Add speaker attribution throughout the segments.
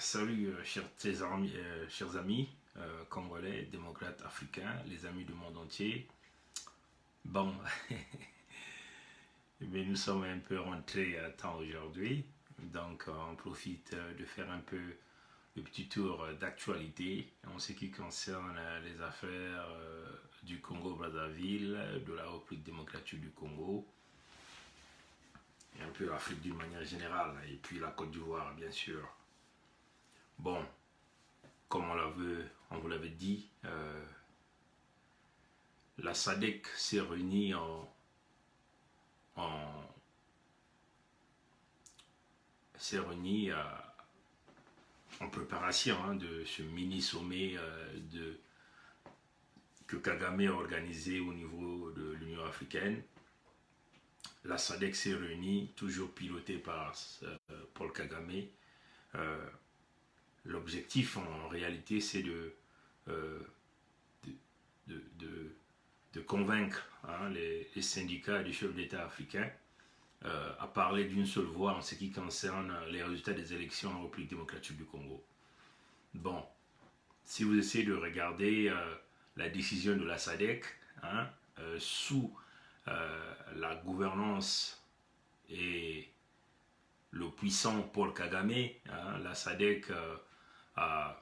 Speaker 1: Salut chers amis congolais, démocrates africains, les amis du monde entier. Bon, mais nous sommes un peu rentrés à temps aujourd'hui, donc on profite de faire un peu le petit tour d'actualité en ce qui concerne les affaires du Congo-Brazzaville, de la République démocratique du Congo, et un peu l'Afrique d'une manière générale, et puis la Côte d'Ivoire bien sûr. Bon, comme on vous l'avait dit, la SADC s'est réunie en préparation de ce mini-sommet que Kagame a organisé au niveau de l'Union africaine. La SADC s'est réunie, toujours pilotée par Paul Kagame. L'objectif en réalité c'est de convaincre les syndicats et les chefs d'État africains à parler d'une seule voix en ce qui concerne les résultats des élections en République démocratique du Congo. Bon, si vous essayez de regarder la décision de la SADC sous la gouvernance et le puissant Paul Kagame, la SADC a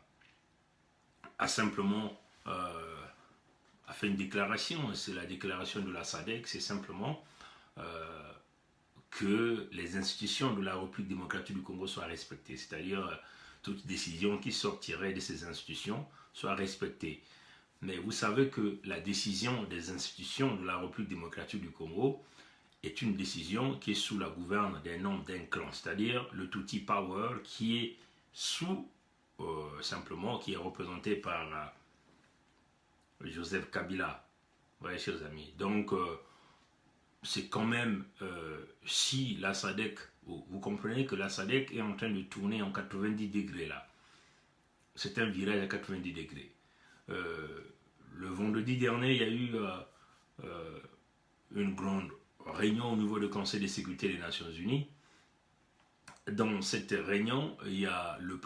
Speaker 1: simplement a fait une déclaration. C'est la déclaration de la SADC, c'est simplement que les institutions de la République démocratique du Congo soient respectées, c'est-à-dire toute décision qui sortirait de ces institutions soit respectée. Mais vous savez que la décision des institutions de la République démocratique du Congo est une décision qui est sous la gouverne d'un homme, d'un clan, c'est-à-dire le Tutsi Power qui est simplement, qui est représenté par Joseph Kabila. Vous voyez, chers amis. Donc, c'est quand même, si la SADC, vous comprenez que la SADC est en train de tourner en 90 degrés là. C'est un virage à 90 degrés. Le vendredi dernier, il y a eu une grande réunion au niveau du Conseil de sécurité des Nations Unies. Dans cette réunion, il y a le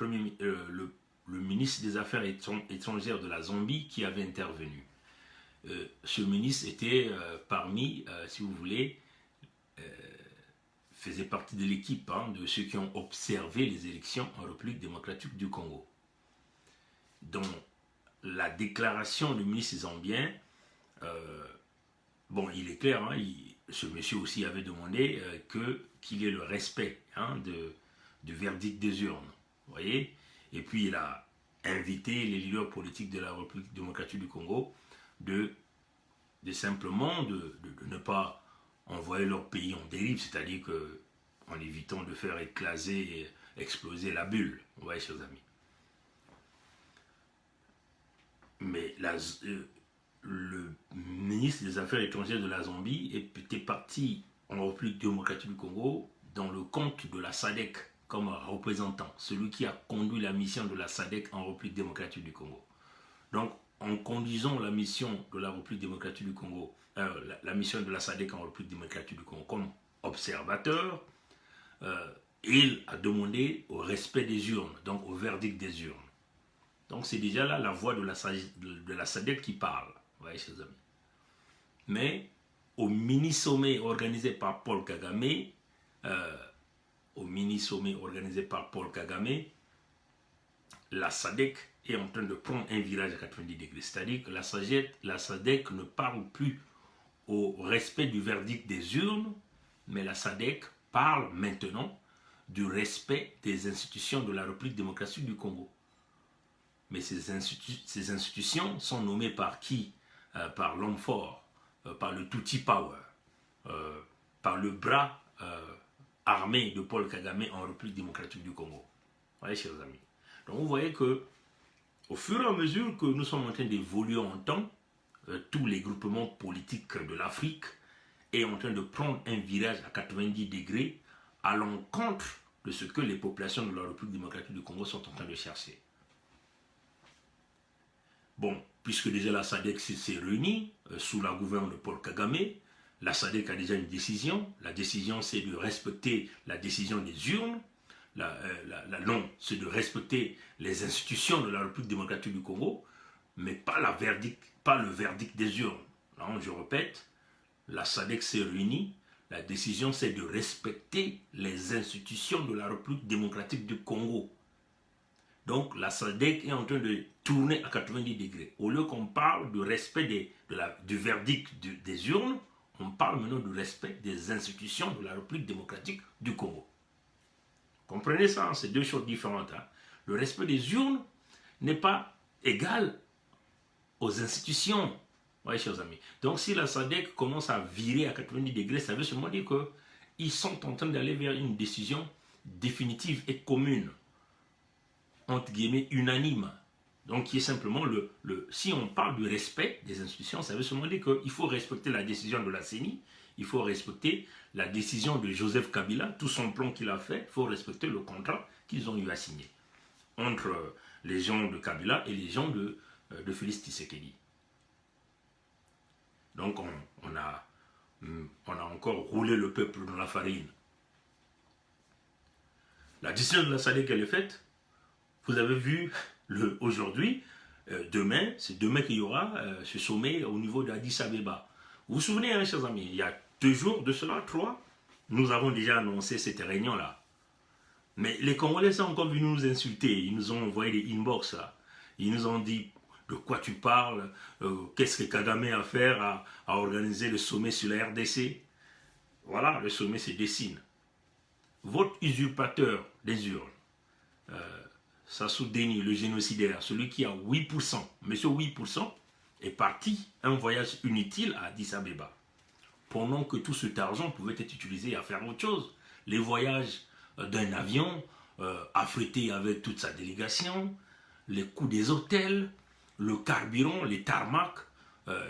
Speaker 1: ministre des Affaires étrangères de la Zambie qui avait intervenu. Ce ministre était parmi, si vous voulez, faisait partie de l'équipe de ceux qui ont observé les élections en République démocratique du Congo. Donc, la déclaration du ministre zambien, bon, il est clair, ce monsieur aussi avait demandé qu'il y ait le respect du verdict des urnes, vous voyez. Et puis il a invité les leaders politiques de la République démocratique du Congo de simplement de ne pas envoyer leur pays en dérive, c'est-à-dire en évitant de faire éclater et exploser la bulle, vous voyez, chers amis. Mais le ministre des Affaires étrangères de la Zambie était parti en République démocratique du Congo dans le compte de la SADC comme représentant, celui qui a conduit la mission de la SADC en République démocratique du Congo. Donc, en conduisant la mission de la République démocratique du Congo, la mission de la SADC en République démocratique du Congo comme observateur, il a demandé au respect des urnes, donc au verdict des urnes. Donc c'est déjà là la voix de la SADC qui parle, vous voyez, chers amis. Mais au mini-sommet organisé par Paul Kagame, la SADC est en train de prendre un virage à 90 degrés. C'est-à-dire que la SADC ne parle plus au respect du verdict des urnes, mais la SADC parle maintenant du respect des institutions de la République démocratique du Congo. Mais ces institutions sont nommées par qui? Par l'homme fort, par le Tutsi Power, par le bras armé de Paul Kagame en République démocratique du Congo. Vous voyez, chers amis. Donc vous voyez que au fur et à mesure que nous sommes en train d'évoluer en temps, tous les groupements politiques de l'Afrique est en train de prendre un virage à 90 degrés à l'encontre de ce que les populations de la République démocratique du Congo sont en train de chercher. Bon, puisque déjà la SADC s'est réunie sous la gouverne de Paul Kagame, la SADC a déjà une décision. La décision, c'est de respecter la décision des urnes. non, c'est de respecter les institutions de la République démocratique du Congo, mais pas le verdict des urnes. Non, je répète, la SADC s'est réunie, la décision c'est de respecter les institutions de la République démocratique du Congo. Donc la SADC est en train de tourner à 90 degrés. Au lieu qu'on parle du respect du verdict des urnes, on parle maintenant du respect des institutions de la République démocratique du Congo. Comprenez ça, hein, c'est deux choses différentes. Hein. Le respect des urnes n'est pas égal aux institutions. Oui, chers amis. Donc si la SADC commence à virer à 90 degrés, ça veut seulement dire qu'ils sont en train d'aller vers une décision définitive et commune, entre guillemets unanime. Donc qui est simplement si on parle du respect des institutions, ça veut seulement dire qu'il faut respecter la décision de la CENI, il faut respecter la décision de Joseph Kabila, tout son plan qu'il a fait, il faut respecter le contrat qu'ils ont eu à signer entre les gens de Kabila et les gens de Félix Tshisekedi. Donc on a encore roulé le peuple dans la farine. La décision de la SADC elle est faite. Vous avez vu aujourd'hui, demain, c'est demain qu'il y aura ce sommet au niveau d'Addis Abeba. Vous vous souvenez, hein, chers amis, il y a 2 jours de cela, 3, nous avons déjà annoncé cette réunion-là. Mais les Congolais sont encore venus nous insulter, ils nous ont envoyé des inbox là. Ils nous ont dit de quoi tu parles, qu'est-ce que Kagame a à faire à organiser le sommet sur la RDC. Voilà, le sommet se dessine. Votre usurpateur des urnes, Sassou Deni, le génocidaire, celui qui a 8%, monsieur 8%, est parti un voyage inutile à Addis Abeba. Pendant que tout cet argent pouvait être utilisé à faire autre chose. Les voyages d'un avion affrété avec toute sa délégation, les coûts des hôtels, le carburant, les tarmacs,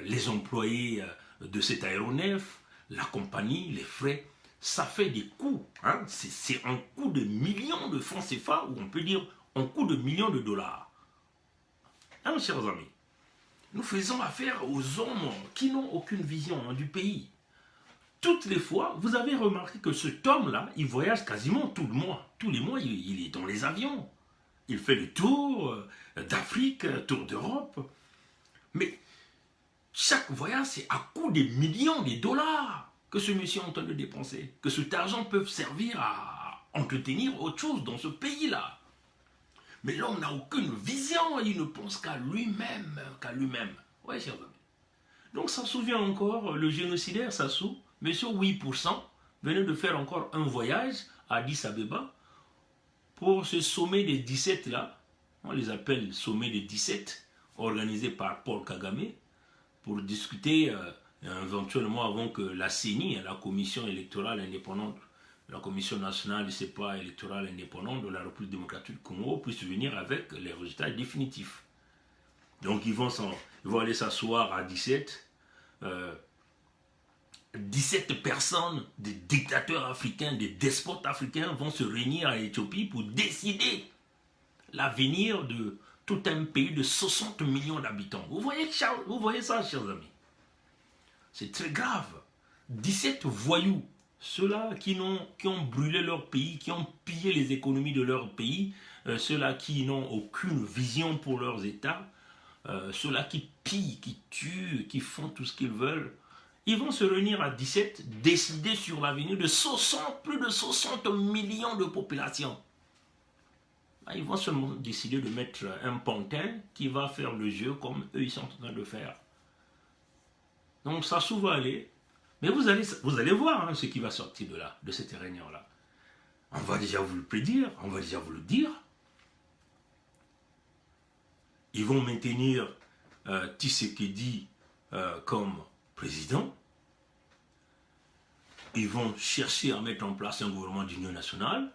Speaker 1: les employés de cet aéronef, la compagnie, les frais, ça fait des coûts. Hein? C'est un coût de millions de francs CFA, ou on peut dire un coût de millions de dollars. Hein, chers amis, nous faisons affaire aux hommes qui n'ont aucune vision hein, du pays. Toutes les fois, vous avez remarqué que cet homme-là, il voyage quasiment tout le mois. Tous les mois, il est dans les avions. Il fait le tour d'Afrique, tour d'Europe. Mais chaque voyage, c'est à coût de millions de dollars que ce monsieur est en train de dépenser. Que cet argent peut servir à entretenir autre chose dans ce pays-là. Mais l'homme n'a aucune vision, il ne pense qu'à lui-même, Oui, chers amis. Donc ça se souvient encore, le génocidaire Sassou, monsieur 8%, venait de faire encore un voyage à Addis Abeba pour ce sommet des 17 là, on les appelle sommet des 17, organisé par Paul Kagame, pour discuter éventuellement avant que la CENI, la commission électorale indépendante, la commission nationale, c'est pas électorale indépendante de la République démocratique du Congo, puisse venir avec les résultats définitifs. Donc ils vont aller s'asseoir à 17. 17 personnes, des dictateurs africains, des despotes africains vont se réunir à Éthiopie pour décider l'avenir de tout un pays de 60 millions d'habitants. Vous voyez ça, chers amis? C'est très grave. 17 voyous, ceux-là qui ont brûlé leur pays, qui ont pillé les économies de leur pays, ceux-là qui n'ont aucune vision pour leurs États, ceux-là qui pillent, qui tuent, qui font tout ce qu'ils veulent, ils vont se réunir à 17, décider sur l'avenir de plus de 60 millions de population. Ils vont seulement décider de mettre un pantin qui va faire le jeu comme eux ils sont en train de faire. Donc ça va aller. Mais vous allez voir hein, ce qui va sortir de là, de cette réunion-là. On va déjà vous le prédire, on va déjà vous le dire. Ils vont maintenir Tshisekedi comme président. Ils vont chercher à mettre en place un gouvernement d'union nationale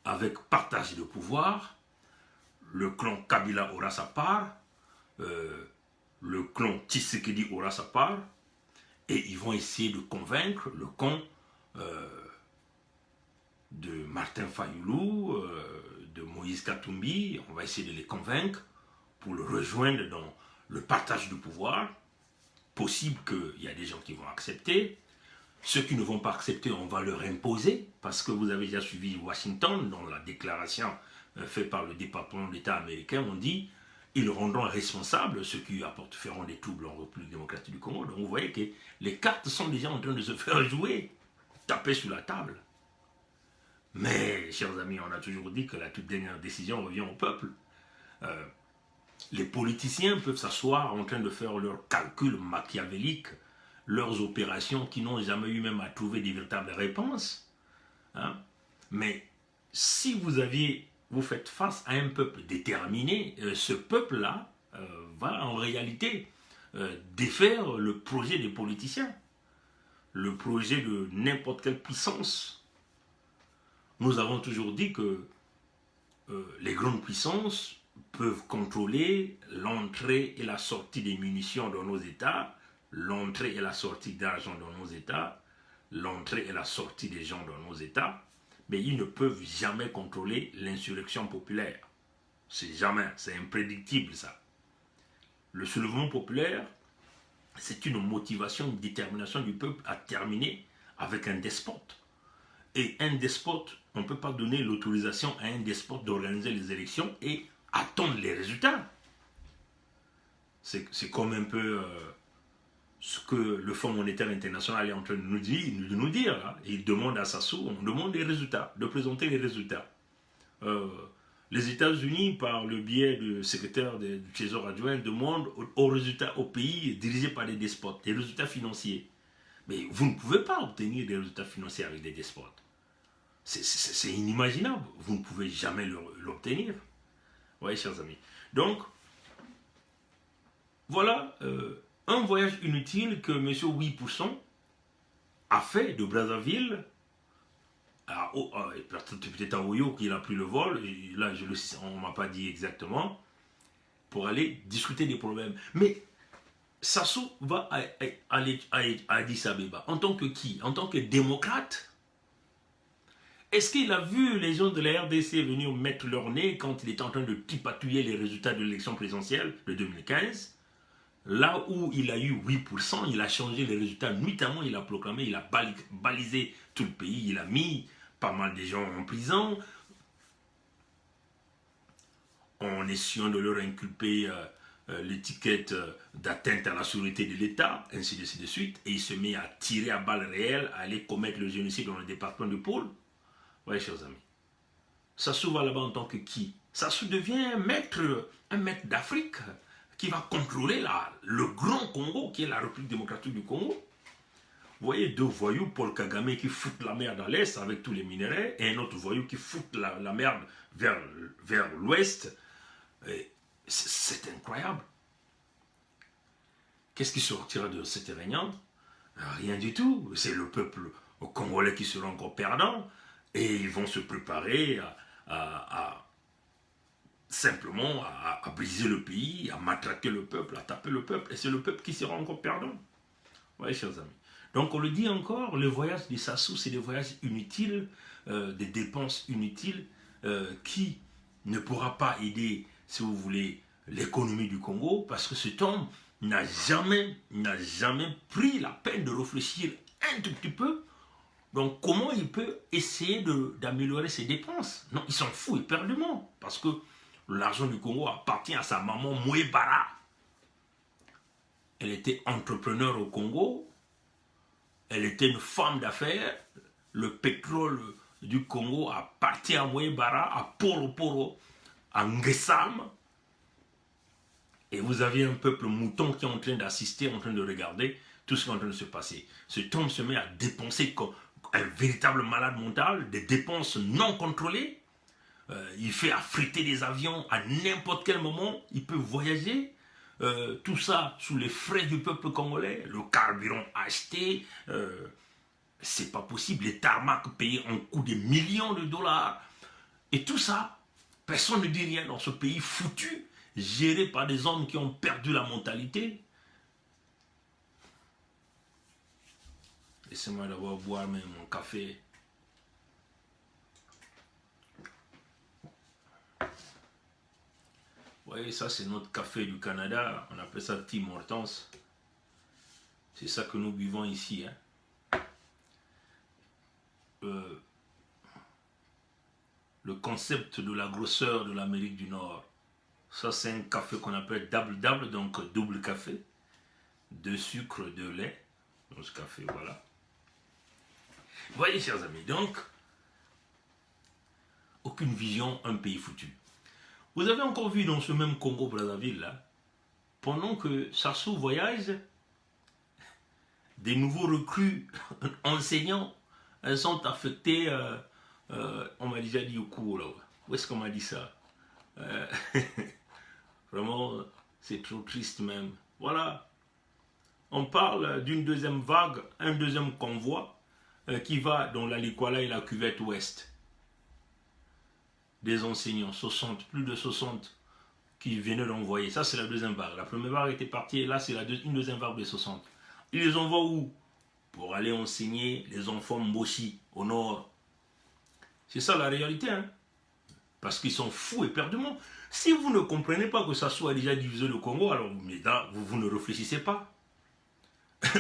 Speaker 1: avec partage de pouvoir. Le clan Kabila aura sa part, le clan Tshisekedi aura sa part, et ils vont essayer de convaincre le camp de Martin Fayoulou, de Moïse Katumbi. On va essayer de les convaincre pour le rejoindre dans le partage de pouvoir. Possible qu'il y a des gens qui vont accepter. Ceux qui ne vont pas accepter, on va leur imposer, parce que vous avez déjà suivi Washington, dans la déclaration faite par le département d'État américain, on dit ils rendront responsables ceux qui feront des troubles en République démocratique du Congo. Donc vous voyez que les cartes sont déjà en train de se faire jouer, taper sur la table. Mais, chers amis, on a toujours dit que la toute dernière décision revient au peuple. Les politiciens peuvent s'asseoir en train de faire leurs calculs machiavéliques, leurs opérations qui n'ont jamais eu même à trouver des véritables réponses. Hein? Mais si vous faites face à un peuple déterminé, ce peuple-là va en réalité défaire le projet des politiciens, le projet de n'importe quelle puissance. Nous avons toujours dit que les grandes puissances peuvent contrôler l'entrée et la sortie des munitions dans nos États, l'entrée et la sortie d'argent dans nos États, l'entrée et la sortie des gens dans nos États, mais ils ne peuvent jamais contrôler l'insurrection populaire. C'est jamais, c'est imprédictible ça. Le soulèvement populaire, c'est une motivation, une détermination du peuple à terminer avec un despote. Et un despote, on ne peut pas donner l'autorisation à un despote d'organiser les élections et attendre les résultats. C'est comme un peu ce que le Fonds monétaire international est en train de nous dire. Là. Il demande à Sassou, on demande des résultats, de présenter les résultats. Les États-Unis, par le biais du secrétaire du Trésor adjoint, demandent aux résultats au pays dirigés par des despotes, des résultats financiers. Mais vous ne pouvez pas obtenir des résultats financiers avec des despotes. C'est inimaginable. Vous ne pouvez jamais l'obtenir. Oui, chers amis. Donc, voilà un voyage inutile que M. 8% a fait de Brazzaville peut-être à Oyo qu'il a pris le vol, et là on ne m'a pas dit exactement, pour aller discuter des problèmes. Mais Sassou va aller à Addis Abeba en tant que qui? En tant que démocrate? Est-ce qu'il a vu les gens de la RDC venir mettre leur nez quand il était en train de tripatouiller les résultats de l'élection présidentielle de 2015? Là où il a eu 8%, il a changé les résultats nuitamment, il a proclamé, il a balisé tout le pays, il a mis pas mal de gens en prison, en essayant de leur inculper l'étiquette d'atteinte à la sécurité de l'État, ainsi de suite, et il se met à tirer à balles réelles, à aller commettre le génocide dans le département de Pôle. Oui, chers amis. Sassou va là-bas en tant que qui? Sassou devient un maître d'Afrique qui va contrôler le grand Congo, qui est la République démocratique du Congo. Vous voyez deux voyous, Paul Kagame qui foutent la merde à l'est avec tous les minéraux, et un autre voyou qui fout la merde vers l'ouest. C'est incroyable. Qu'est-ce qui sortira de cette réunion? Rien du tout. C'est le peuple congolais qui sera encore perdant, et ils vont se préparer simplement à briser le pays, à matraquer le peuple, à taper le peuple, et c'est le peuple qui sera encore perdant. Oui, chers amis. Donc on le dit encore, le voyage de Sassou, c'est des voyages inutiles, des dépenses inutiles, qui ne pourra pas aider, si vous voulez, l'économie du Congo, parce que cet homme n'a jamais pris la peine de réfléchir un tout petit peu. Donc comment il peut essayer d'améliorer ses dépenses? Non, il s'en fout éperdument, parce que l'argent du Congo appartient à sa maman Mouébara. Elle était entrepreneur au Congo, elle était une femme d'affaires, le pétrole du Congo appartient à Mouébara, à Poro, à Nguessam, et vous avez un peuple mouton qui est en train d'assister, en train de regarder tout ce qui est en train de se passer. Cet homme se met à dépenser comme un véritable malade mental, des dépenses non contrôlées. Il fait affréter des avions à n'importe quel moment, il peut voyager. Tout ça sous les frais du peuple congolais, le carburant acheté, c'est pas possible, les tarmacs payés en coût de millions de dollars. Et tout ça, personne ne dit rien dans ce pays foutu, géré par des hommes qui ont perdu la mentalité. Laissez-moi d'abord boire même mon café. Vous voyez, ça c'est notre café du Canada, on appelle ça Tim Hortons. C'est ça que nous buvons ici. Hein. le concept de la grosseur de l'Amérique du Nord. Ça, c'est un café qu'on appelle double, donc double café. 2 sucres, 2 lait. Donc ce café, voilà. Vous voyez, chers amis, donc, aucune vision, un pays foutu. Vous avez encore vu dans ce même Congo-Brazzaville, là, pendant que Sassou voyage, des nouveaux recrues enseignants sont affectés, on m'a déjà dit au cours, là. Où est-ce qu'on m'a dit ça? Vraiment, c'est trop triste même. Voilà. On parle d'une deuxième vague, un deuxième convoi qui va dans la Likwala et la cuvette ouest. Des enseignants, 60, plus de 60 qui venaient d'envoyer. Ça, c'est la deuxième vague. La première vague était partie et là, c'est une deuxième vague de 60. Ils les envoient où? Pour aller enseigner les enfants Mboshi au nord. C'est ça la réalité, hein? Parce qu'ils sont fous éperdument. Si vous ne comprenez pas que ça soit déjà divisé le Congo, alors vous ne réfléchissez pas.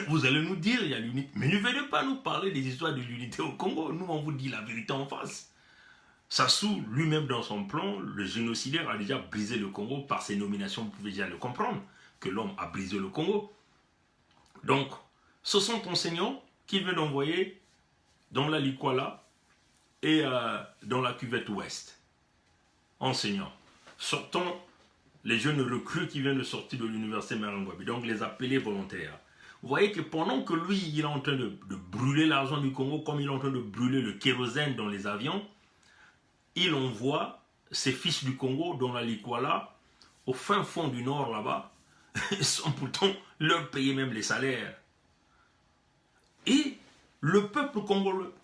Speaker 1: Vous allez nous dire, il y a l'unité. Mais ne venez pas nous parler des histoires de l'unité au Congo. Nous, on vous dit la vérité en face. Sassou, lui-même dans son plan, le génocidaire a déjà brisé le Congo par ses nominations. Vous pouvez déjà le comprendre, que l'homme a brisé le Congo. Donc, ce sont enseignants qu'il veut envoyer dans la Likwala et dans la cuvette ouest. Enseignants. Sortant les jeunes recrues qui viennent de sortir de l'université Marangwabi, donc les appelés volontaires. Vous voyez que pendant que lui, il est en train de brûler l'argent du Congo, comme il est en train de brûler le kérosène dans les avions, il envoie ses fils du Congo dans la Likwala, au fin fond du nord là-bas, sans pourtant leur payer même les salaires. Et le peuple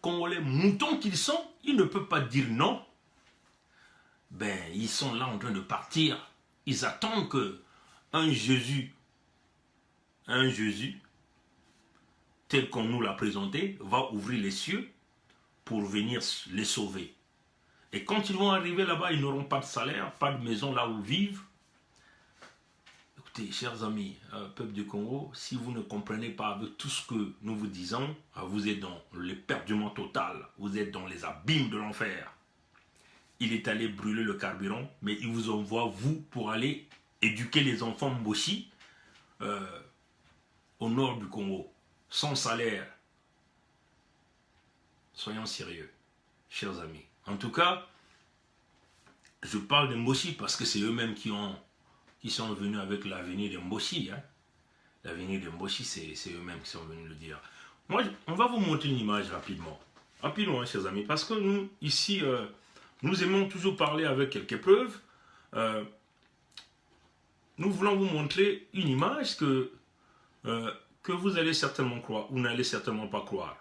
Speaker 1: congolais, moutons qu'ils sont, ils ne peuvent pas dire non. Ben, ils sont là en train de partir. Ils attendent que un Jésus, tel qu'on nous l'a présenté, va ouvrir les cieux pour venir les sauver. Et quand ils vont arriver là-bas, ils n'auront pas de salaire, pas de maison là où vivre. Écoutez, chers amis, peuple du Congo, si vous ne comprenez pas avec tout ce que nous vous disons, vous êtes dans l'éperdument total, vous êtes dans les abîmes de l'enfer. Il est allé brûler le carburant, mais il vous envoie, vous, pour aller éduquer les enfants Mboshi au nord du Congo, sans salaire. Soyons sérieux, chers amis. En tout cas, je parle de Mboshi parce que c'est eux-mêmes qui sont venus avec l'avenir de Mboshi. Hein. L'avenir de Mboshi, c'est eux-mêmes qui sont venus le dire. Moi, on va vous montrer une image rapidement. Rapidement, hein, chers amis, parce que nous, ici... nous aimons toujours parler avec quelques preuves. Nous voulons vous montrer une image que vous allez certainement croire ou n'allez certainement pas croire.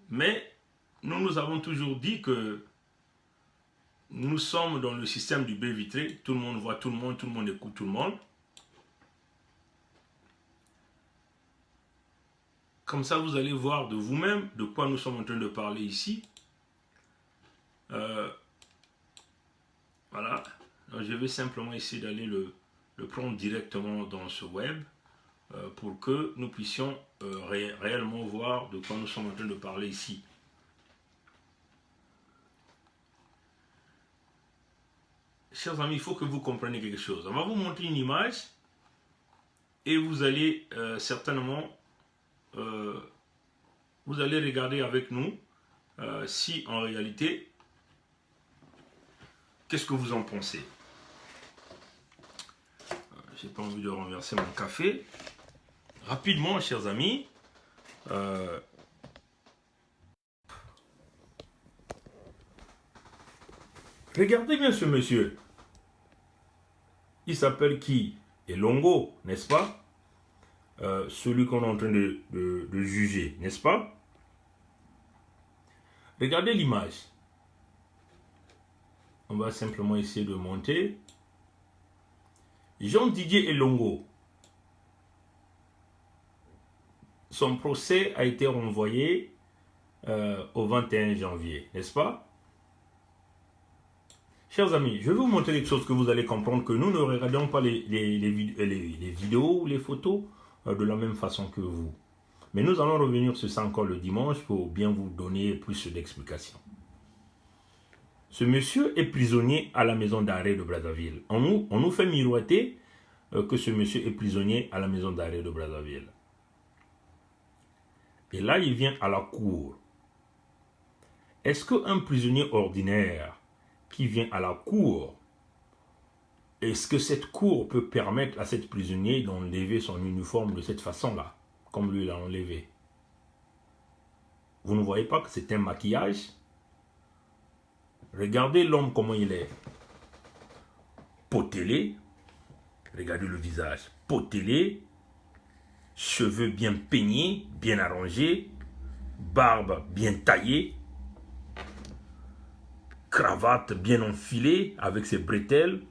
Speaker 1: Mais nous avons toujours dit que nous sommes dans le système du baie vitré. Tout le monde voit tout le monde écoute tout le monde. Comme ça, vous allez voir de vous-même de quoi nous sommes en train de parler ici. Voilà, donc je vais simplement essayer d'aller le prendre directement dans ce web pour que nous puissions réellement voir de quoi nous sommes en train de parler ici. Chers amis, il faut que vous compreniez quelque chose. On va vous montrer une image et vous allez certainement vous allez regarder avec nous si en réalité qu'est-ce que vous en pensez? J'ai pas envie de renverser mon café. Rapidement, chers amis. Regardez bien ce monsieur. Il s'appelle qui? Elongo, n'est-ce pas? Celui qu'on est en train de juger, n'est-ce pas? Regardez l'image. On va simplement essayer de monter. Jean-Didier Elongo. Son procès a été renvoyé au 21 janvier, n'est-ce pas? Chers amis, je vais vous montrer quelque chose que vous allez comprendre que nous ne regardons pas les vidéos ou les photos de la même façon que vous. Mais nous allons revenir sur ça encore le dimanche pour bien vous donner plus d'explications. Ce monsieur est prisonnier à la maison d'arrêt de Brazzaville. On nous fait miroiter que ce monsieur est prisonnier à la maison d'arrêt de Brazzaville. Et là, il vient à la cour. Est-ce qu'un prisonnier ordinaire qui vient à la cour, est-ce que cette cour peut permettre à cet prisonnier d'enlever son uniforme de cette façon-là, comme lui l'a enlevé? Vous ne voyez pas que c'est un maquillage? Regardez l'homme comment il est. Potelé. Regardez le visage. Potelé. Cheveux bien peignés, bien arrangés. Barbe bien taillée. Cravate bien enfilée avec ses bretelles.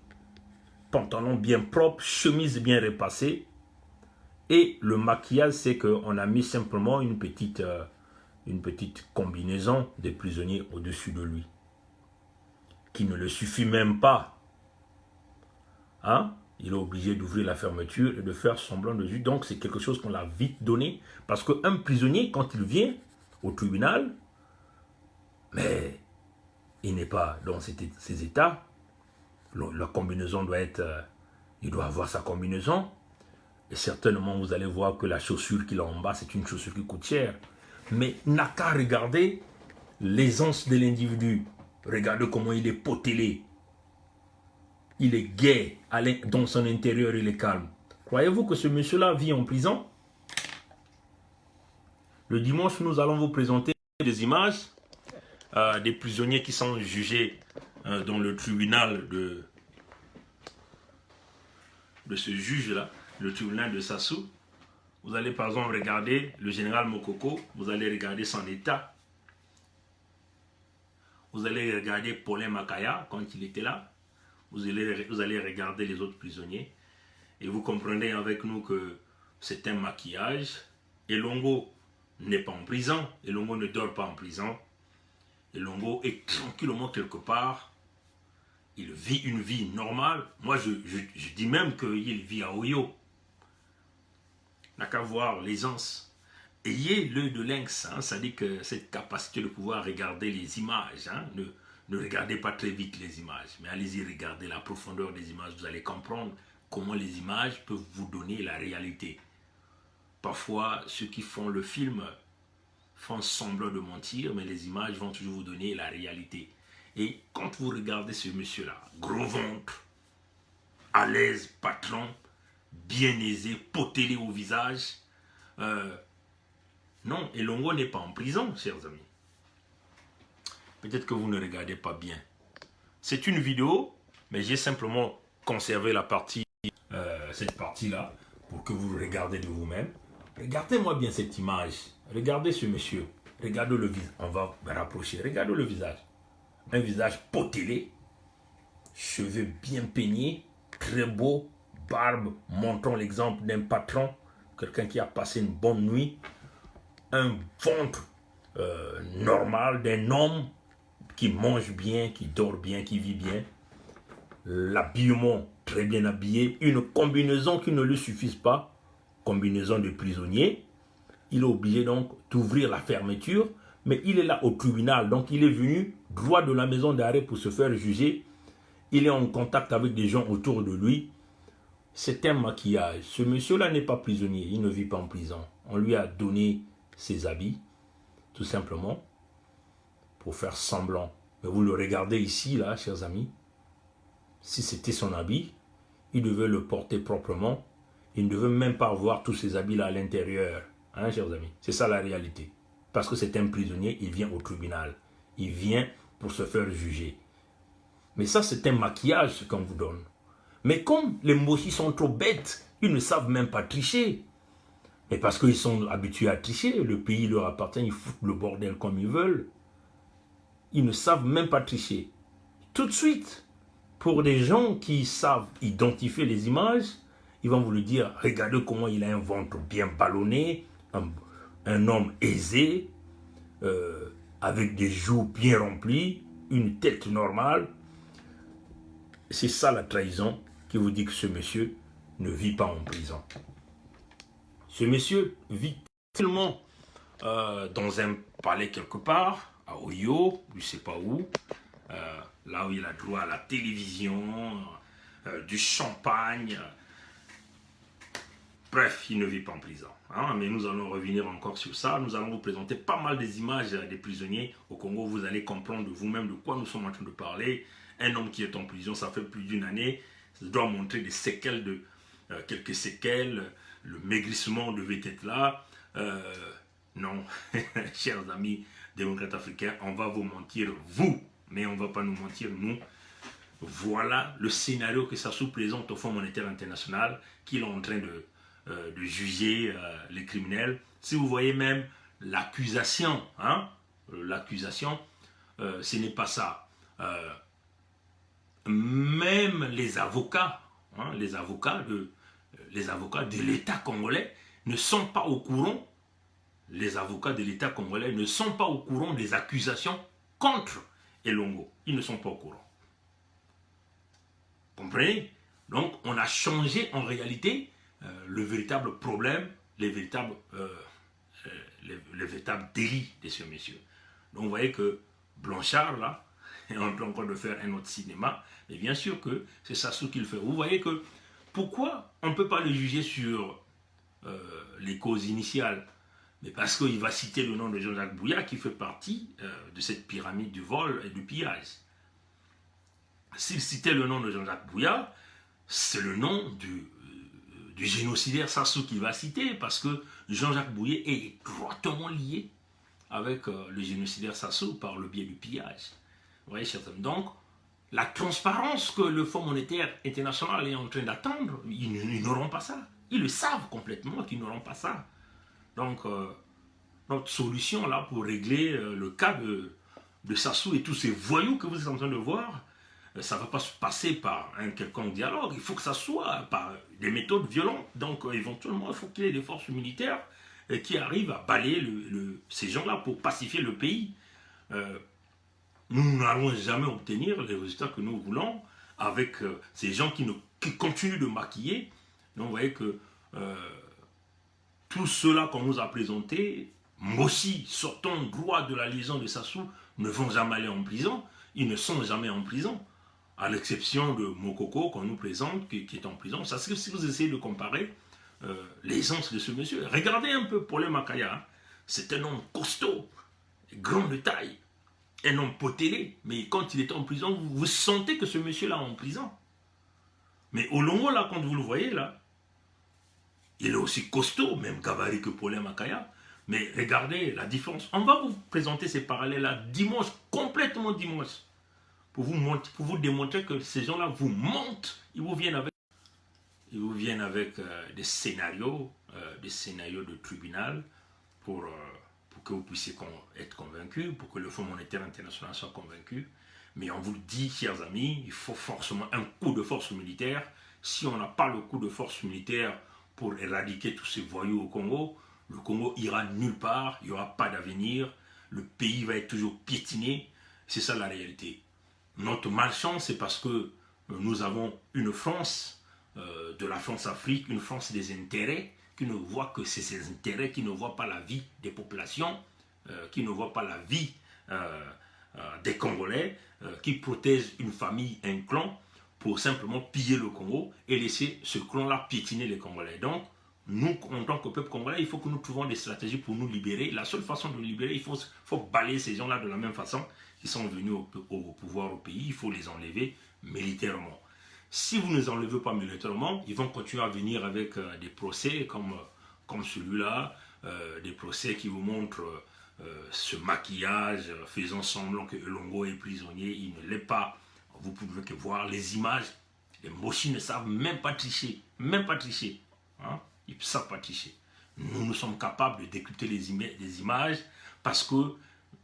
Speaker 1: Pantalon bien propre. Chemise bien repassée. Et le maquillage, c'est qu'on a mis simplement une petite combinaison de prisonniers au-dessus de lui. Qui ne le suffit même pas. Hein? Il est obligé d'ouvrir la fermeture et de faire semblant de vue. Donc c'est quelque chose qu'on l'a vite donné. Parce qu'un prisonnier, quand il vient au tribunal, mais il n'est pas dans ces états. La combinaison doit être... il doit avoir sa combinaison. Et certainement, vous allez voir que la chaussure qu'il a en bas, c'est une chaussure qui coûte cher. Mais n'a qu'à regarder l'aisance de l'individu. Regardez comment il est potelé. Il est gai. Dans son intérieur, il est calme. Croyez-vous que ce monsieur-là vit en prison? Le dimanche, nous allons vous présenter des images des prisonniers qui sont jugés dans le tribunal de ce juge-là, le tribunal de Sassou. Vous allez par exemple regarder le général Mokoko, vous allez regarder son état. Vous allez regarder Paulin Makaya quand il était là. Vous allez regarder les autres prisonniers. Et vous comprenez avec nous que c'est un maquillage. Elongo n'est pas en prison. Elongo ne dort pas en prison. Elongo est tranquillement quelque part. Il vit une vie normale. Moi, je dis même qu'il vit à Oyo. N'a qu'à voir l'aisance. Ayez l'œil de lynx, hein, ça dit que cette capacité de pouvoir regarder les images, hein, ne regardez pas très vite les images, mais allez-y regarder la profondeur des images, vous allez comprendre comment les images peuvent vous donner la réalité. Parfois, ceux qui font le film font semblant de mentir, mais les images vont toujours vous donner la réalité. Et quand vous regardez ce monsieur-là, gros ventre, à l'aise, patron, bien aisé, potelé au visage, non, Elongo n'est pas en prison, chers amis. Peut-être que vous ne regardez pas bien. C'est une vidéo, mais j'ai simplement conservé la partie, cette partie-là, pour que vous regardez de vous-même. Regardez-moi bien cette image. Regardez ce monsieur. Regardez le visage. On va rapprocher. Regardez le visage. Un visage potelé, cheveux bien peignés, très beau, barbe, montrant l'exemple d'un patron, quelqu'un qui a passé une bonne nuit. Un ventre normal d'un homme qui mange bien, qui dort bien, qui vit bien. L'habillement très bien habillé. Une combinaison qui ne lui suffise pas. Combinaison de prisonnier. Il est obligé donc d'ouvrir la fermeture. Mais il est là au tribunal. Donc il est venu droit de la maison d'arrêt pour se faire juger. Il est en contact avec des gens autour de lui. C'est un maquillage. Ce monsieur-là n'est pas prisonnier. Il ne vit pas en prison. On lui a donné ses habits, tout simplement, pour faire semblant. Mais vous le regardez ici, là, chers amis. Si c'était son habit, il devait le porter proprement. Il ne devait même pas avoir tous ces habits-là à l'intérieur. Hein, chers amis? C'est ça la réalité. Parce que c'est un prisonnier, il vient au tribunal. Il vient pour se faire juger. Mais ça, c'est un maquillage, ce qu'on vous donne. Mais comme les Moshi sont trop bêtes, ils ne savent même pas tricher. Et parce qu'ils sont habitués à tricher, le pays leur appartient, ils foutent le bordel comme ils veulent. Ils ne savent même pas tricher. Tout de suite, pour des gens qui savent identifier les images, ils vont vous le dire, regardez comment il a un ventre bien ballonné, un homme aisé, avec des joues bien remplies, une tête normale. C'est ça la trahison qui vous dit que ce monsieur ne vit pas en prison. Ce monsieur vit tellement dans un palais quelque part, à Oyo, je ne sais pas où, là où il a droit à la télévision, du champagne. Bref, il ne vit pas en prison. Hein, mais nous allons revenir encore sur ça. Nous allons vous présenter pas mal des images des prisonniers au Congo. Vous allez comprendre vous-même de quoi nous sommes en train de parler. Un homme qui est en prison, ça fait plus d'une année. Ça doit montrer des séquelles, quelques séquelles. Le maigrissement devait être là. Non, chers amis démocrates africains, on va vous mentir, vous. Mais on ne va pas nous mentir, nous. Voilà le scénario que Sassou présente au Fonds monétaire international, qu'il est en train de juger les criminels. Si vous voyez même l'accusation, hein, l'accusation, ce n'est pas ça. Même les avocats, hein, les avocats de l'État congolais ne sont pas au courant. Les avocats de l'État congolais ne sont pas au courant des accusations contre Elongo. Ils ne sont pas au courant. Comprenez? Donc, on a changé en réalité le véritable problème, les véritables délits de ce monsieur. Donc, vous voyez que Blanchard, là, est en train encore de faire un autre cinéma, mais bien sûr que c'est ça ce qu'il fait. Vous voyez que, pourquoi on ne peut pas le juger sur les causes initiales? Mais parce qu'il va citer le nom de Jean-Jacques Bouya, qui fait partie de cette pyramide du vol et du pillage. S'il citait le nom de Jean-Jacques Bouya, c'est le nom du génocidaire Sassou qu'il va citer, parce que Jean-Jacques Bouya est étroitement lié avec le génocidaire Sassou par le biais du pillage. Vous voyez, chers amis, donc, la transparence que le Fonds monétaire international est en train d'attendre, ils n'auront pas ça. Ils le savent complètement qu'ils n'auront pas ça. Donc, notre solution là pour régler le cas de Sassou et tous ces voyous que vous êtes en train de voir, ça ne va pas se passer par un quelconque dialogue. Il faut que ça soit par des méthodes violentes. Donc, éventuellement, il faut qu'il y ait des forces militaires qui arrivent à balayer ces gens-là pour pacifier le pays. Nous n'allons jamais obtenir les résultats que nous voulons avec ces gens qui continuent de maquiller. Donc, vous voyez que tout cela qu'on nous a présenté, Mossi, sortant droit de la liaison de Sassou, ne vont jamais aller en prison. Ils ne sont jamais en prison. À l'exception de Mokoko qu'on nous présente, qui est en prison. Ça, si vous essayez de comparer l'aisance de ce monsieur, regardez un peu Paulin Makaya. Hein. C'est un homme costaud, grand de taille, un homme potelé. Mais quand il est en prison, vous sentez que ce monsieur-là est en prison. Mais au Longo, là, quand vous le voyez, là, il est aussi costaud, même gabarit que Paulin Makaya. Mais regardez la différence. On va vous présenter ces parallèles-là dimanche, complètement dimanche. Pour vous démontrer que ces gens-là vous mentent. Ils vous viennent avec des scénarios de tribunal pour que vous puissiez être convaincus, pour que le Fonds monétaire international soit convaincu. Mais on vous le dit, chers amis, il faut forcément un coup de force militaire. Si on n'a pas le coup de force militaire pour éradiquer tous ces voyous au Congo, le Congo ira nulle part, il n'y aura pas d'avenir, le pays va être toujours piétiné. C'est ça la réalité. Notre malchance, c'est parce que nous avons une France, de la France-Afrique, une France des intérêts, qui ne voit que ses intérêts, qui ne voit pas la vie des populations, qui ne voit pas la vie des Congolais, qui protège une famille, un clan, pour simplement piller le Congo et laisser ce clan-là piétiner les Congolais. Donc, nous, en tant que peuple congolais, il faut que nous trouvions des stratégies pour nous libérer. La seule façon de nous libérer, il faut balayer ces gens-là de la même façon qu'ils sont venus au pouvoir au pays. Il faut les enlever militairement. Si vous ne les enlevez pas militairement, ils vont continuer à venir avec des procès comme celui-là, des procès qui vous montrent ce maquillage, faisant semblant que Elongo est prisonnier. Il ne l'est pas. Vous pouvez que voir les images. Les Moshi ne savent même pas tricher. Même pas tricher. Hein? Ils ne savent pas tricher. Nous sommes capables de décrypter les images parce que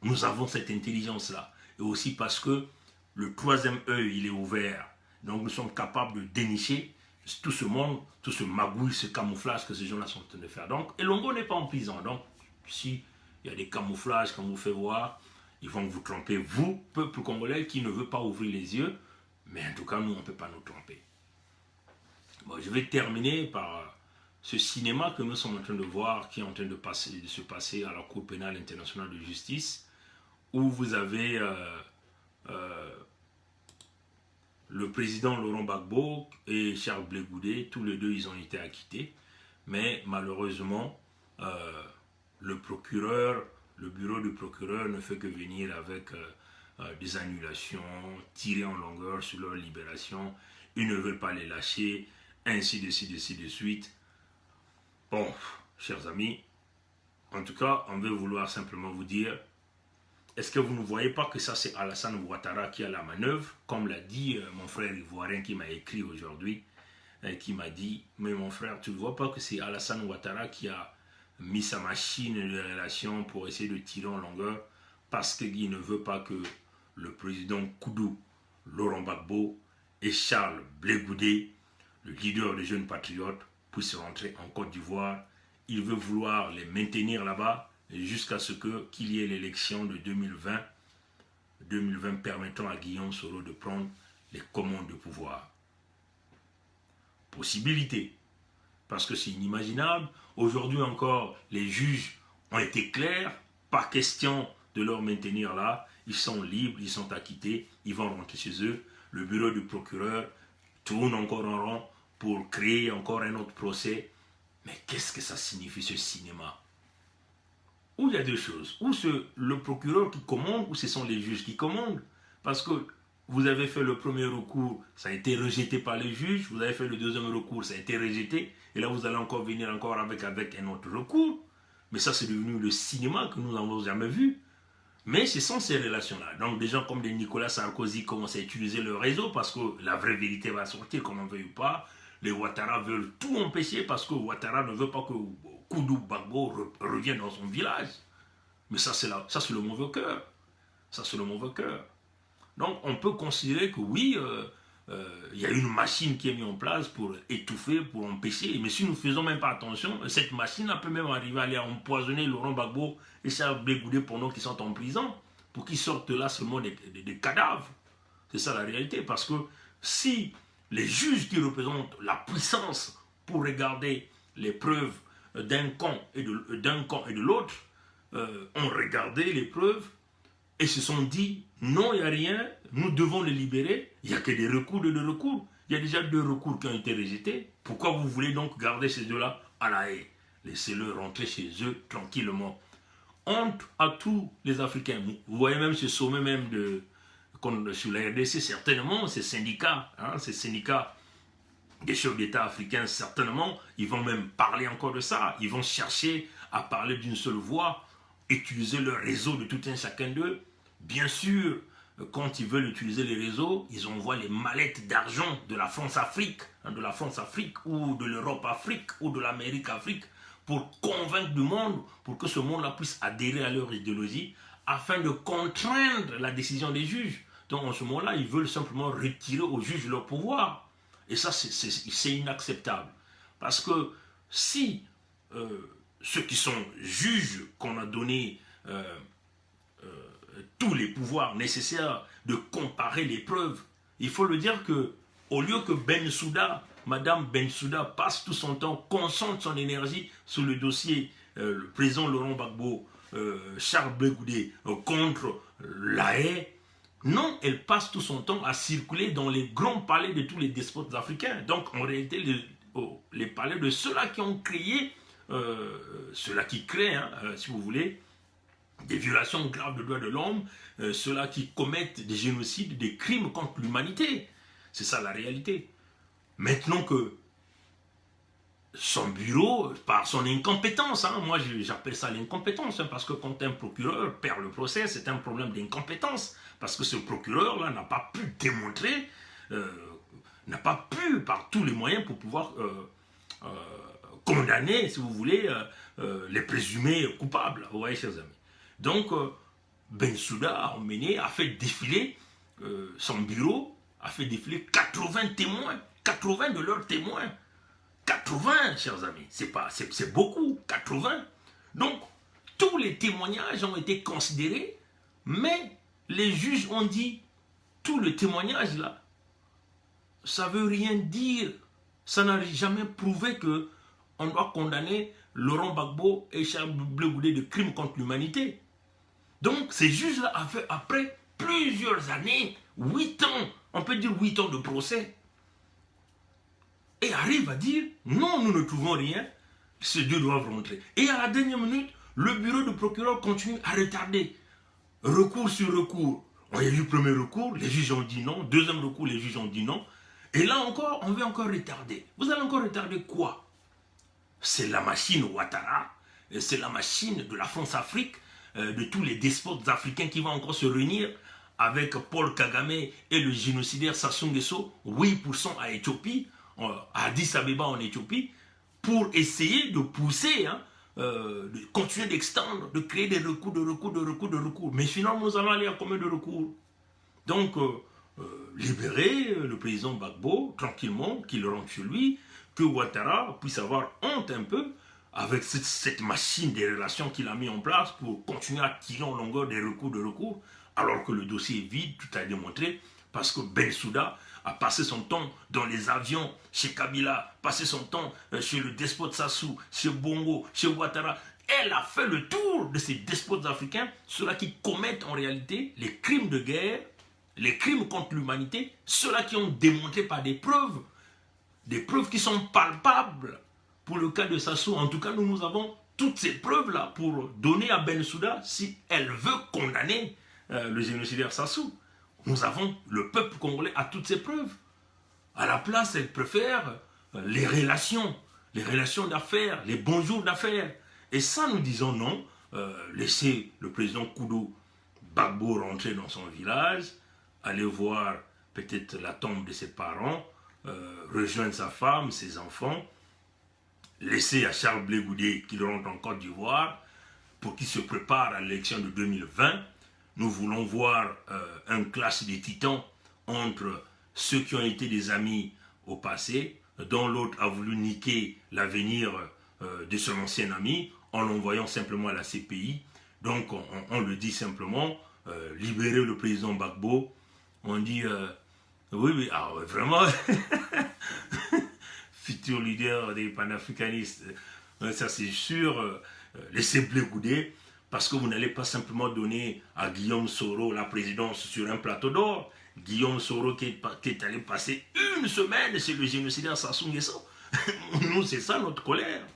Speaker 1: nous avons cette intelligence-là. Et aussi parce que le troisième œil, il est ouvert. Donc nous sommes capables de dénicher tout ce monde, tout ce magouille, ce camouflage que ces gens-là sont en train de faire. Donc, Elongo n'est pas en prison. Donc, si il y a des camouflages qu'on vous fait voir, ils vont vous tromper, vous, peuple congolais, qui ne veut pas ouvrir les yeux. Mais en tout cas, nous, on ne peut pas nous tromper. Bon, je vais terminer par ce cinéma que nous sommes en train de voir, qui est en train de se passer à la Cour pénale internationale de justice, où vous avez le président Laurent Gbagbo et Charles Blé Goudé, tous les deux ils ont été acquittés, mais malheureusement le procureur, le bureau du procureur ne fait que venir avec des annulations, tirer en longueur sur leur libération, ils ne veulent pas les lâcher, ainsi de suite. Bon, chers amis, en tout cas, on veut vouloir simplement vous dire, est-ce que vous ne voyez pas que ça c'est Alassane Ouattara qui a la manœuvre, comme l'a dit mon frère ivoirien qui m'a écrit aujourd'hui, qui m'a dit, mais mon frère, tu ne vois pas que c'est Alassane Ouattara qui a mis sa machine de relation pour essayer de tirer en longueur, parce qu'il ne veut pas que le président Koudou, Laurent Gbagbo et Charles Blé Goudé, le leader des jeunes patriotes, puissent rentrer en Côte d'Ivoire. Il veut vouloir les maintenir là-bas jusqu'à ce qu'il y ait l'élection de 2020 permettant à Guillaume Soro de prendre les commandes de pouvoir. Possibilité, parce que c'est inimaginable. Aujourd'hui encore, les juges ont été clairs, pas question de leur maintenir là. Ils sont libres, ils sont acquittés, ils vont rentrer chez eux. Le bureau du procureur tourne encore en rond pour créer encore un autre procès. Mais qu'est-ce que ça signifie ce cinéma? Ou il y a deux choses, ou c'est le procureur qui commande, ou ce sont les juges qui commandent. Parce que vous avez fait le premier recours, ça a été rejeté par les juges, vous avez fait le deuxième recours, ça a été rejeté, et là vous allez encore venir encore avec un autre recours. Mais ça c'est devenu le cinéma que nous n'avons jamais vu. Mais ce sont ces relations-là. Donc des gens comme des Nicolas Sarkozy commencent à utiliser le réseau parce que la vraie vérité va sortir, qu'on en veuille ou pas. Les Ouattara veulent tout empêcher parce que Ouattara ne veut pas que Koudou Gbagbo revienne dans son village. Mais ça c'est le mauvais cœur. Ça c'est le mauvais cœur. Donc on peut considérer que oui, il y a une machine qui est mise en place pour étouffer, pour empêcher. Mais si nous ne faisons même pas attention, cette machine peut même arriver à aller empoisonner Laurent Gbagbo et Charles Blé Goudé pendant qu'ils sont en prison, pour qu'ils sortent là seulement des cadavres. C'est ça la réalité. Parce que si les juges qui représentent la puissance pour regarder les preuves d'un camp et de l'autre ont regardé les preuves et se sont dit non, il n'y a rien, nous devons les libérer, il n'y a que des recours, de recours. Il y a déjà 2 recours qui ont été rejetés. Pourquoi vous voulez donc garder ces deux-là à la haie? Laissez-le rentrer chez eux tranquillement. Honte à tous les Africains. Vous voyez même ce sommet même sur la RDC, certainement, ces syndicats des chefs d'État africains, certainement, ils vont même parler encore de ça. Ils vont chercher à parler d'une seule voix, utiliser le réseau de tout un chacun d'eux. Bien sûr, quand ils veulent utiliser les réseaux, ils envoient les mallettes d'argent de la France-Afrique, ou de l'Europe-Afrique, ou de l'Amérique-Afrique, pour convaincre du monde, pour que ce monde-là puisse adhérer à leur idéologie, afin de contraindre la décision des juges. Donc en ce moment-là, ils veulent simplement retirer aux juges leur pouvoir. Et ça, c'est inacceptable. Parce que si ceux qui sont juges, qu'on a donné tous les pouvoirs nécessaires de comparer les preuves, il faut le dire que au lieu que Madame Bensouda passe tout son temps, concentre son énergie sur le dossier le président Laurent Gbagbo, Charles Blé Goudé contre la haie, non, elle passe tout son temps à circuler dans les grands palais de tous les despotes africains. Donc en réalité, les palais de ceux-là qui ont créé, ceux-là qui créent, si vous voulez, des violations graves de droits de l'homme, ceux-là qui commettent des génocides, des crimes contre l'humanité. C'est ça la réalité. Maintenant que son bureau, par son incompétence, moi j'appelle ça l'incompétence, parce que quand un procureur perd le procès, c'est un problème d'incompétence, parce que ce procureur-là n'a pas pu démontrer, n'a pas pu, par tous les moyens, pour pouvoir condamner, si vous voulez, les présumés coupables, vous voyez, chers amis. Donc, Bensouda a fait défiler son bureau, a fait défiler 80 témoins, 80 de leurs témoins. 80, chers amis, c'est beaucoup, 80. Donc, tous les témoignages ont été considérés, mais les juges ont dit, tout le témoignage là, ça ne veut rien dire. Ça n'a jamais prouvé que on doit condamner Laurent Gbagbo et Charles Blé Goudé de crimes contre l'humanité. Donc ces juges-là, après plusieurs années, 8 ans, on peut dire 8 ans de procès, et arrivent à dire, non, nous ne trouvons rien, ces deux doivent rentrer. Et à la dernière minute, le bureau du procureur continue à retarder. Recours sur recours. Il y a eu le premier recours, les juges ont dit non. Deuxième recours, les juges ont dit non. Et là encore, on veut encore retarder. Vous allez encore retarder quoi? C'est la machine Ouattara, c'est la machine de la France-Afrique, de tous les despotes africains qui vont encore se réunir avec Paul Kagame et le génocidaire Sassou Nguesso, 8% à Éthiopie, à Addis Abeba en Éthiopie, pour essayer de pousser, de continuer d'extendre, de créer des recours, de recours. Mais finalement, nous allons aller à combien de recours? Donc, libérer le président Gbagbo, tranquillement, qu'il rentre chez lui, que Ouattara puisse avoir honte un peu avec cette machine des relations qu'il a mis en place pour continuer à tirer en longueur des recours, alors que le dossier est vide, tout a démontré, parce que Bensouda a passé son temps dans les avions chez Kabila, passé son temps chez le despote Sassou, chez Bongo, chez Ouattara. Elle a fait le tour de ces despotes africains, ceux-là qui commettent en réalité les crimes de guerre, les crimes contre l'humanité, ceux-là qui ont démontré par des preuves qui sont palpables. Pour le cas de Sassou, en tout cas, nous avons toutes ces preuves-là pour donner à Bensouda si elle veut condamner le génocidaire Sassou. Nous avons, le peuple congolais a toutes ces preuves. À la place, elle préfère les relations d'affaires, les bons jours d'affaires. Et ça, nous disons non, laissez le président Koudou Gbagbo rentrer dans son village, aller voir peut-être la tombe de ses parents, rejoindre sa femme, ses enfants, laisser à Charles Blé Goudé qu'il rentre en Côte d'Ivoire pour qu'il se prépare à l'élection de 2020. Nous voulons voir un clash des titans entre ceux qui ont été des amis au passé, dont l'autre a voulu niquer l'avenir de son ancien ami en l'envoyant simplement à la CPI. Donc on le dit simplement, libérer le président Gbagbo. On dit, oui, vraiment, futur leader des panafricanistes, ça c'est sûr, laissez Blé Goudé, parce que vous n'allez pas simplement donner à Guillaume Soro la présidence sur un plateau d'or. Guillaume Soro qui est allé passer une semaine chez le génocidaire Sassou Nguesso. Nous, c'est ça notre colère.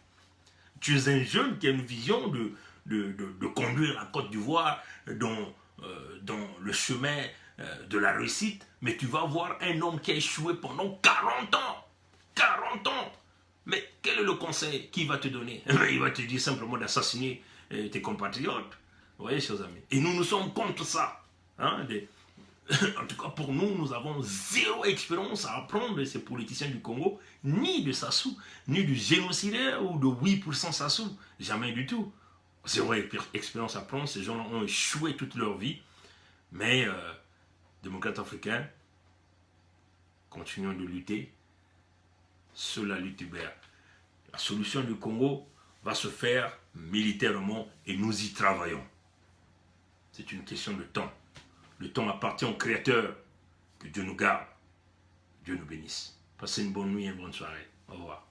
Speaker 1: Tu es un jeune qui a une vision de conduire la Côte d'Ivoire dans le chemin de la réussite, mais tu vas voir un homme qui a échoué pendant 40 ans. 40 ans. Mais quel est le conseil qu'il va te donner? Il va te dire simplement d'assassiner tes compatriotes. Vous voyez, chers amis. Et nous sommes contre ça. En tout cas, pour nous, nous avons zéro expérience à apprendre de ces politiciens du Congo, ni de Sassou, ni du génocidaire ou de 8% Sassou. Jamais du tout. Zéro expérience à apprendre. Ces gens ont échoué toute leur vie. Mais, démocrates africains, continuons de lutter. Seule la lutte libère. La solution du Congo va se faire militairement et nous y travaillons. C'est une question de temps. Le temps appartient au Créateur. Que Dieu nous garde. Dieu nous bénisse. Passez une bonne nuit et une bonne soirée. Au revoir.